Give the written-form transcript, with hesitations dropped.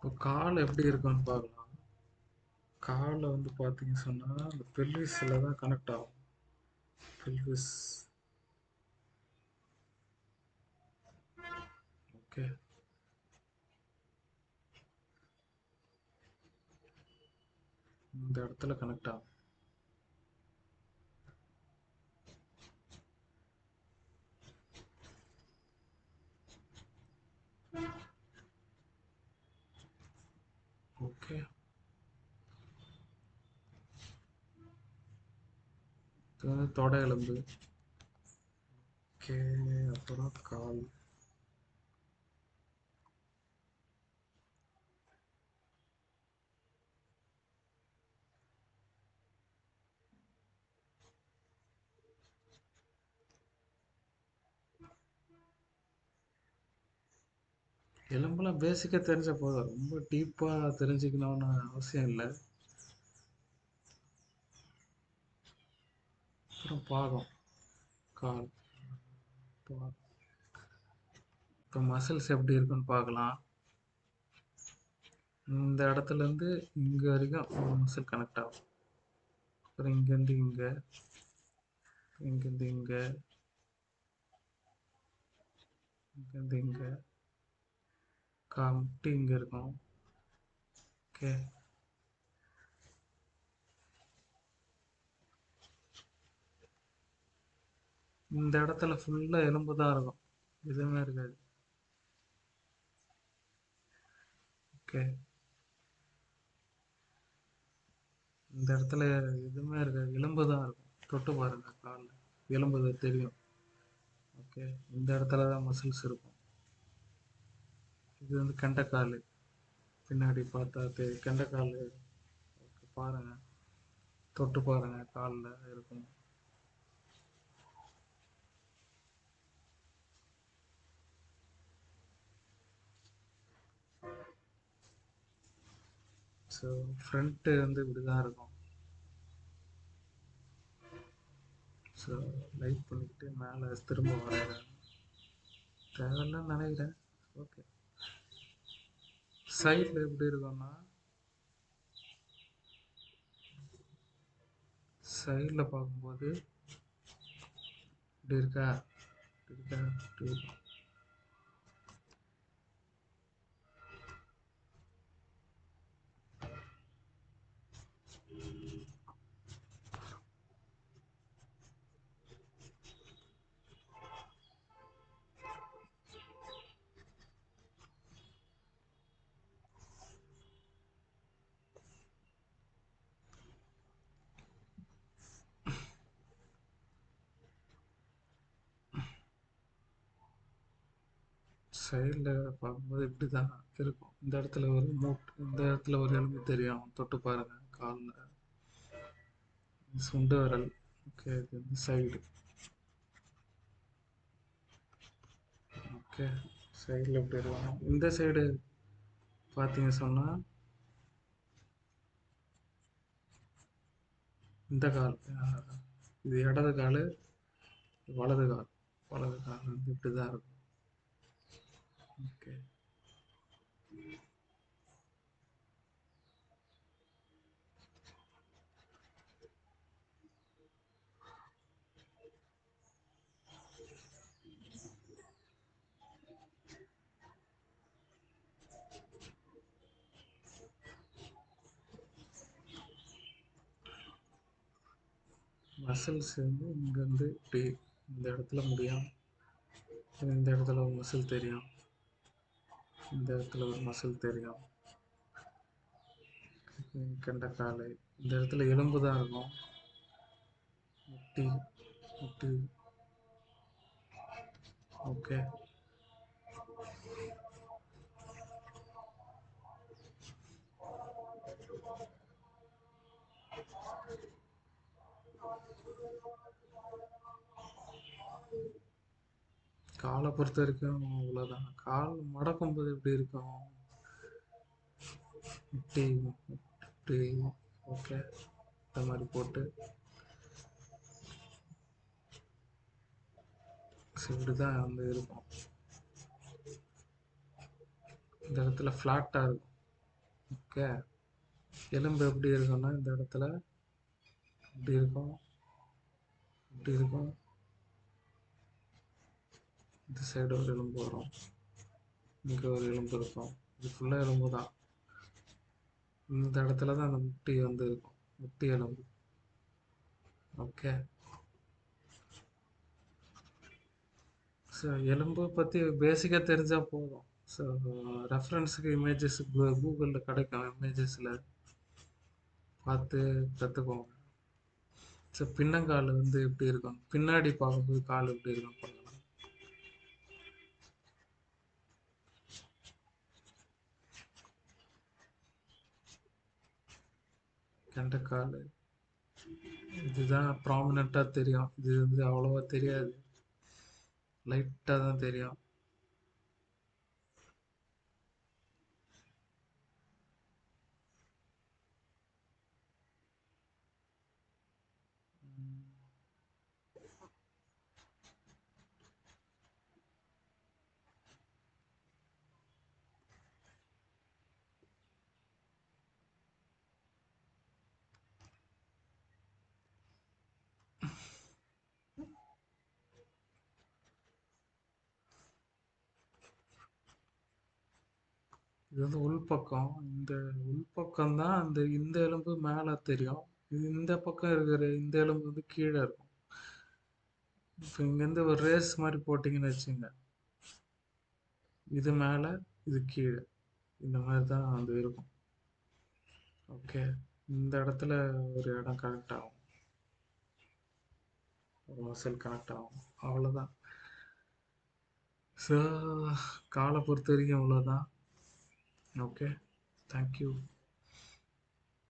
இப்போ கால் எப்படி இருக்குன்னு பார்க்கலாம். கால் வந்து பார்த்தீங்க சொன்னா அந்த பெல்விஸ்ல தான் கனெக்ட் ஆகும். பெல்விஸ். ஓகே. இந்த இடத்துல கனெக்ட் ஆகும். ஓகே. இது வந்து தொடை எலும்பு. ஓகே. அப்புறம் கால். எலும்புலாம் பேசிக்கா தெரிஞ்ச போதும். ரொம்ப டீப்பா தெரிஞ்சுக்கணும்னு அவசியம் இல்லை. அப்புறம் பாதம், கால், பாதம். இப்போ மசில்ஸ் எப்படி இருக்குன்னு பார்க்கலாம். இந்த இடத்துல இருந்து இங்க வரைக்கும் மசில் கனெக்ட் ஆகும். அப்புறம் இங்கேருந்து இங்க, இங்கேருந்து இங்க, இங்கேருந்து இங்க, முட்டி இங்க இருக்கும். ஓகே. இந்த இடத்துல ஃபுல்லா எலும்பு தான் இருக்கும். எதுவுமே இருக்காது. ஓகே. இந்த இடத்துல எதுவுமே இருக்காது. எலும்பு தான் இருக்கும். தொட்டு பாருங்க கால்ல. எலும்பு அது தெரியும். ஓகே. இந்த இடத்துல தான் மசில்ஸ் இருக்கும். இது வந்து கெண்டைக்கால். பின்னாடி பார்த்தா கெண்டைக்கால். ஓகே, பாருங்க. தொட்டு பாருங்க கால்ல இருக்கும். ஸோ ஃப்ரண்ட்டு வந்து இப்படி தான் இருக்கும். ஸோ லைட் பண்ணிக்கிட்டு மேலே திரும்ப வரைகிறேன். தேவையில்லன்னு நினைக்கிறேன். ஓகே. சைடில் எப்படி இருக்கும்னா, சைடில் பார்க்கும்போது இப்படி இருக்கா, இப்படி இருக்கா, இப்படி இருக்கும். சைடில் பார்க்கும்போது இப்படி தான் இருக்கும். இந்த இடத்துல ஒரு இந்த இடத்துல ஒரு எலும்பு தெரியும். தொட்டு பாருங்க காலில். சுண்டு விரல். ஓகே. இது வந்து சைடு. ஓகே. சைடில் எப்படி இருக்கும். இந்த சைடு பார்த்தீங்க சொன்னால் இந்த கால். இது இடது கால், வலது கால். வலது கால் வந்து இப்படி தான் இருக்கும். ஓகே. மசில்ஸ் வந்து இங்கேருந்து இப்படி இந்த இடத்துல முடியும். இந்த இடத்துல ஒரு மசில் தெரியும். இந்த இடத்துல ஒரு மசில் தெரியும். கெண்டைக்கால். இந்த இடத்துல எலும்பு தான் இருக்கும். முட்டி, முட்டி. ஓகே. காலை பொறுத்த வரைக்கும் அவ்வளோதான். கால் மடக்கும்போது எப்படி இருக்கும், முட்டி, முட்டி. ஓகே. இந்த மாதிரி போட்டு இப்படி தான் வந்து இருக்கும். இந்த இடத்துல ஃப்ளாட்டாக இருக்கும். ஓகே. எலும்பு எப்படி இருக்கும்னா இந்த இடத்துல இப்படி இருக்கும், இப்படி இருக்கும். இந்த சைடு ஒரு எலும்பு வரும், இங்கே ஒரு எலும்பு இருக்கும். இது ஃபுல்லாக எலும்பு தான். இந்த இடத்துல தான் அந்த முட்டி வந்து இருக்கும், முட்டி எலும்பு. ஓகே. ஸோ எலும்பு பற்றி பேசிக்காக தெரிஞ்சால் போதும். ஸோ ரெஃபரன்ஸுக்கு இமேஜஸ் கூகுளில் கிடைக்கும், இமேஜஸில் பார்த்து கற்றுக்கோங்க. ஸோ பின்னங்கால் வந்து எப்படி இருக்கும், பின்னாடி பார்க்கும்போது கால் எப்படி இருக்கும் பார்க்கலாம். கெண்டைக்கால் இதுதான் ப்ராமினெண்ட்டாக தெரியும். இது வந்து அவ்வளோவா தெரியாது, லைட்டாக தான் தெரியும். இது வந்து உள்பக்கம். இந்த உள்பக்கம் தான் அந்த இந்த எலும்பு மேலே தெரியும். இது இந்த பக்கம் இருக்கிற இந்த எலும்பு வந்து கீழே இருக்கும். இப்போ இங்கேருந்து ஒரு ரேஸ் மாதிரி போட்டிங்கன்னு வச்சுங்க, இது மேலே இது கீழே, இந்த மாதிரி தான் வந்து இருக்கும். ஓகே. இந்த இடத்துல ஒரு இடம் கனெக்ட் ஆகும், ஒரு மசில் கனெக்ட் ஆகும், அவ்வளோதான். ஸோ காலை பொறுத்த வரைக்கும் அவ்வளோதான். Okay, thank you.